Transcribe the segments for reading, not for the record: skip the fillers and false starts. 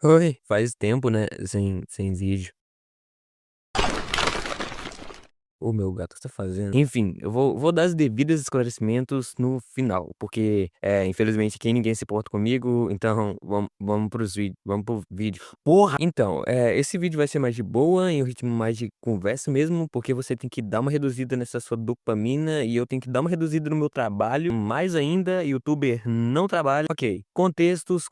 Oi, faz tempo, né, sem vídeo. Ô, meu gato, o que você tá fazendo? Enfim, eu vou dar os devidos esclarecimentos no final, porque, infelizmente aqui ninguém se importa comigo, então vamos pro vídeo. Porra! Então, esse vídeo vai ser mais de boa, em um ritmo mais de conversa mesmo, porque você tem que dar uma reduzida nessa sua dopamina e eu tenho que dar uma reduzida no meu trabalho. Mais ainda, youtuber não trabalha. Ok, contextos.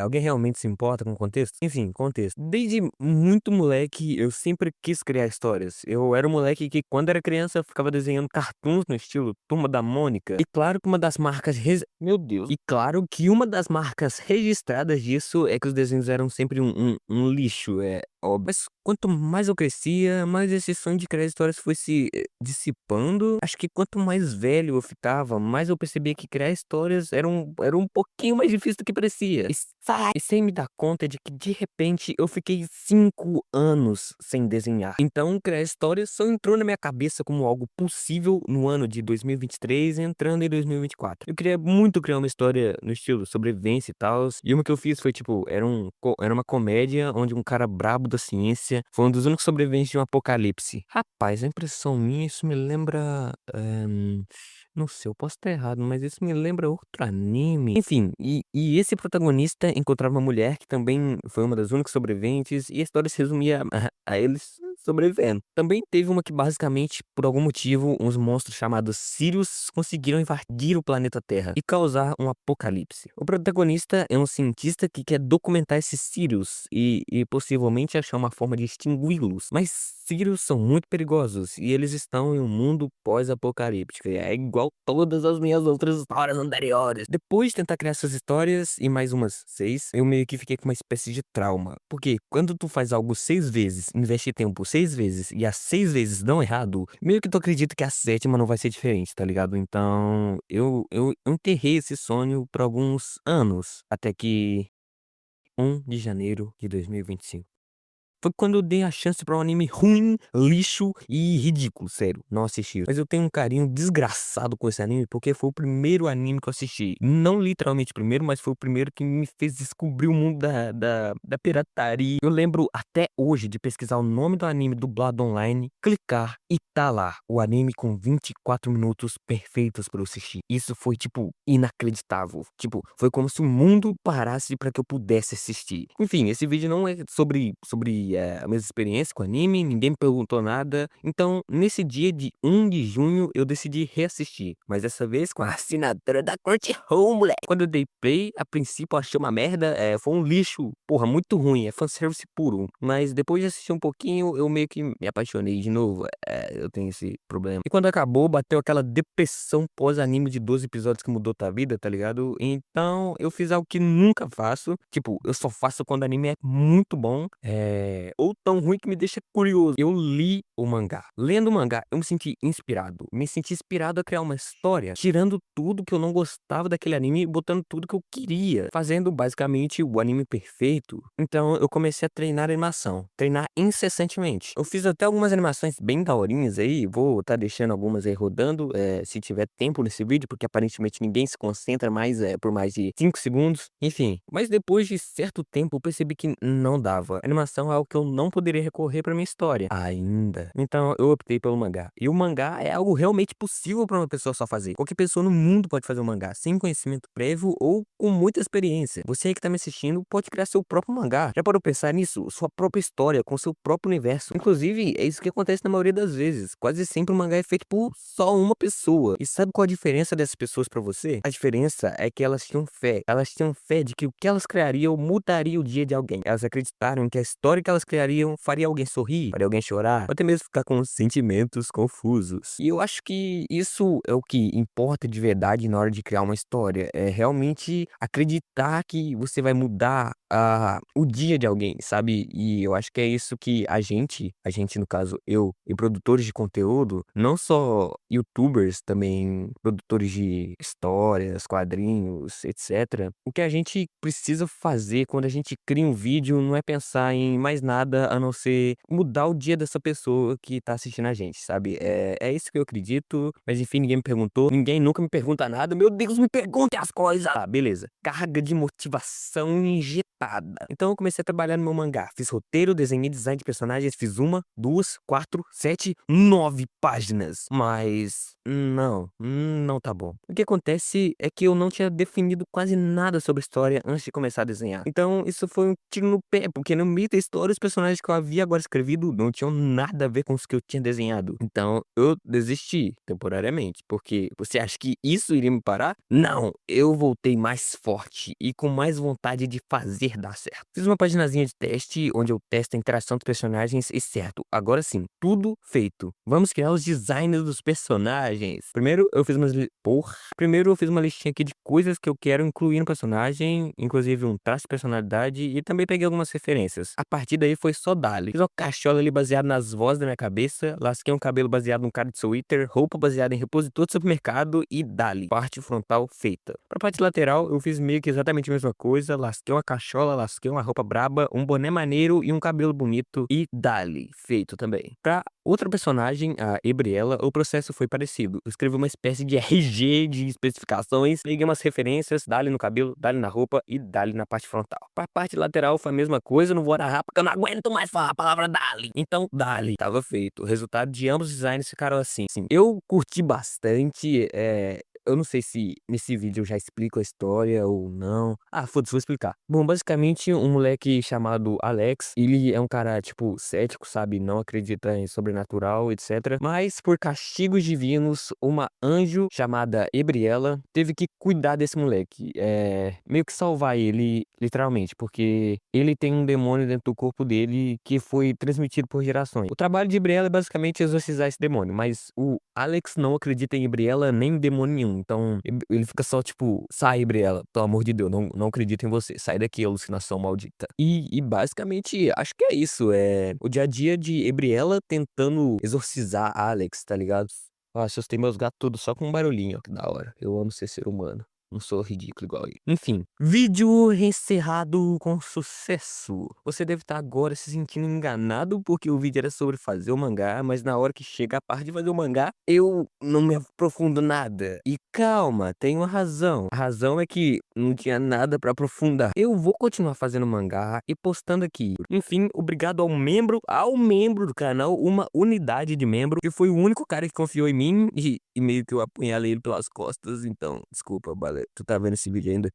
Alguém realmente se importa com contexto? Enfim, contexto. Desde muito moleque, eu sempre quis criar histórias. Eu era um moleque que, quando era criança, eu ficava desenhando cartoons no estilo Turma da Mônica. E claro que uma das marcas. Meu Deus! E claro que uma das marcas registradas disso é que os desenhos eram sempre um lixo, é óbvio. Mas quanto mais eu crescia, mais esse sonho de criar histórias foi se dissipando. Acho que quanto mais velho eu ficava, mais eu percebia que criar histórias era um pouquinho mais difícil do que parecia. E sem me dar conta de que, de repente, eu fiquei 5 anos sem desenhar. Então, criar histórias só entrou na minha cabeça como algo possível no ano de 2023, entrando em 2024. Eu queria muito criar uma história no estilo sobrevivência e tal. E uma que eu fiz foi, tipo, era uma comédia onde um cara brabo da ciência foi um dos únicos sobreviventes de um apocalipse. Rapaz, a impressão minha, isso me lembra. Não sei, eu posso estar errado, mas isso me lembra outro anime. Enfim, e esse protagonista encontrava uma mulher que também foi uma das únicas sobreviventes, e a história se resumia a eles sobrevivendo. Também teve uma que, basicamente, por algum motivo, uns monstros chamados Sirius conseguiram invadir o planeta Terra e causar um apocalipse. O protagonista é um cientista que quer documentar esses Sirius e possivelmente achar uma forma de extingui-los. Mas Sirius são muito perigosos e eles estão em um mundo pós-apocalíptico. E é igual todas as minhas outras histórias anteriores. Depois de tentar criar essas histórias e mais umas 6, eu meio que fiquei com uma espécie de trauma. Porque quando tu faz algo 6 vezes, investe tempo 6 vezes e as 6 vezes dão errado, meio que tu acredita que a sétima não vai ser diferente, tá ligado? Então eu enterrei esse sonho por alguns anos. Até que 1 de janeiro de 2025. Foi quando eu dei a chance pra um anime ruim, lixo e ridículo, sério, não assisti. Mas eu tenho um carinho desgraçado com esse anime, porque foi o primeiro anime que eu assisti. Não literalmente o primeiro, mas foi o primeiro que me fez descobrir o mundo da pirataria. Eu lembro até hoje de pesquisar o nome do anime dublado online, clicar e tá lá, o anime com 24 minutos perfeitos pra eu assistir. Isso foi, tipo, inacreditável. Tipo, foi como se o mundo parasse pra que eu pudesse assistir. Enfim, esse vídeo não é sobre a minha experiência com anime, ninguém me perguntou nada. Então, nesse dia de 1 de junho, eu decidi reassistir. Mas dessa vez com a assinatura da Crunchyroll, moleque. Quando eu dei play, a princípio eu achei uma merda, foi um lixo, porra, muito ruim, é fanservice puro. Mas depois de assistir um pouquinho, eu meio que me apaixonei de novo. Eu tenho esse problema. E quando acabou, bateu aquela depressão pós-anime de 12 episódios que mudou tua vida, tá ligado? Então, eu fiz algo que nunca faço. Tipo, eu só faço quando o anime é muito bom, ou tão ruim que me deixa curioso. Eu li o mangá. Lendo o mangá, eu me senti inspirado. Me senti inspirado a criar uma história, tirando tudo que eu não gostava daquele anime e botando tudo que eu queria, fazendo basicamente o anime perfeito. Então, eu comecei a treinar animação, treinar incessantemente. Eu fiz até algumas animações bem daorinhas aí, vou tá deixando algumas aí rodando, se tiver tempo nesse vídeo, porque aparentemente ninguém se concentra mais, por mais de 5 segundos. Enfim, mas depois de certo tempo eu percebi que não dava. Animação é algo que eu não poderia recorrer pra minha história ainda. Então eu optei pelo mangá. E o mangá é algo realmente possível pra uma pessoa só fazer. Qualquer pessoa no mundo pode fazer um mangá, sem conhecimento prévio ou com muita experiência. Você aí que tá me assistindo pode criar seu próprio mangá. Já parou pra pensar nisso? Sua própria história, com seu próprio universo. Inclusive, é isso que acontece na maioria das vezes. Quase sempre o mangá é feito por só uma pessoa. E sabe qual a diferença dessas pessoas pra você? A diferença é que elas tinham fé. Elas tinham fé de que o que elas criariam mudaria o dia de alguém. Elas acreditaram que a história que elas criariam faria alguém sorrir, faria alguém chorar, ou até mesmo ficar com sentimentos confusos. E eu acho que isso é o que importa de verdade na hora de criar uma história. É realmente acreditar que você vai mudar o dia de alguém, sabe? E eu acho que é isso que a gente no caso, eu e produtores de conteúdo, não só youtubers, também produtores de histórias, quadrinhos, etc. O que a gente precisa fazer quando a gente cria um vídeo não é pensar em mais nada a não ser mudar o dia dessa pessoa que tá assistindo a gente, sabe? É isso que eu acredito, mas enfim, ninguém me perguntou, ninguém nunca me pergunta nada. Meu Deus, me pergunte as coisas! Ah, beleza. Carga de motivação injetada. Então eu comecei a trabalhar no meu mangá. Fiz roteiro, desenhei design de personagens, fiz 1, 2, 4, 7, 9 páginas. Mas não tá bom. O que acontece é que eu não tinha definido quase nada sobre a história antes de começar a desenhar. Então isso foi um tiro no pé, porque no meio da história os personagens que eu havia agora escrevido não tinham nada a ver com os que eu tinha desenhado. Então eu desisti temporariamente, porque você acha que isso iria me parar? Não, eu voltei mais forte e com mais vontade de fazer dar certo. Fiz uma paginazinha de teste onde eu testo a interação dos personagens e certo, agora sim, tudo feito. Vamos criar os designs dos personagens. Primeiro eu fiz uma listinha aqui de coisas que eu quero incluir no personagem, inclusive um traço de personalidade e também peguei algumas referências. A partir daí foi só dali. Fiz uma cachola ali baseada nas vozes da minha cabeça, lasquei um cabelo baseado num cara de Twitter, roupa baseada em repositor de supermercado e dali. Parte frontal feita. Pra parte lateral eu fiz meio que exatamente a mesma coisa, lasquei uma cachola, lasquei uma roupa braba, um boné maneiro e um cabelo bonito e dali. Feito também. Pra outra personagem, a Ebriela, o processo foi parecido. Eu escrevi uma espécie de RG de especificações, peguei umas referências, dali no cabelo, dali na roupa e dali na parte frontal. Pra parte lateral foi a mesma coisa, não vou agarrar porque eu não aguento mais falar a palavra dali. Então, dali. Tava feito. O resultado de ambos os designs ficaram assim. Sim, eu curti bastante, eu não sei se nesse vídeo eu já explico a história ou não. Ah, foda-se, vou explicar. Bom, basicamente, um moleque chamado Alex, ele é um cara, tipo, cético, sabe? Não acredita em sobrenatural, etc. Mas, por castigos divinos, uma anjo chamada Ebriela teve que cuidar desse moleque. Meio que salvar ele, literalmente, porque ele tem um demônio dentro do corpo dele que foi transmitido por gerações. O trabalho de Ebriela é basicamente exorcizar esse demônio, mas o Alex não acredita em Ebriela nem em demônio nenhum. Então, ele fica só tipo, sai, Ebriela, pelo amor de Deus, não acredito em você, sai daqui, alucinação maldita. E basicamente, acho que é isso, é o dia a dia de Ebriela tentando exorcizar Alex, tá ligado? Ah, assustei meus gatos todos só com um barulhinho, ó, que da hora. Eu amo ser ser humano. Não sou ridículo igual ele. Enfim, vídeo encerrado com sucesso. Você deve estar agora se sentindo enganado porque o vídeo era sobre fazer o mangá, mas na hora que chega a parte de fazer o mangá, eu não me aprofundo nada. E calma, tem uma razão. A razão é que não tinha nada pra aprofundar. Eu vou continuar fazendo mangá e postando aqui. Enfim, obrigado ao membro do canal, uma unidade de membro, que foi o único cara que confiou em mim e meio que eu apunhalei ele pelas costas. Então, desculpa, tu tá vendo esse vídeo ainda?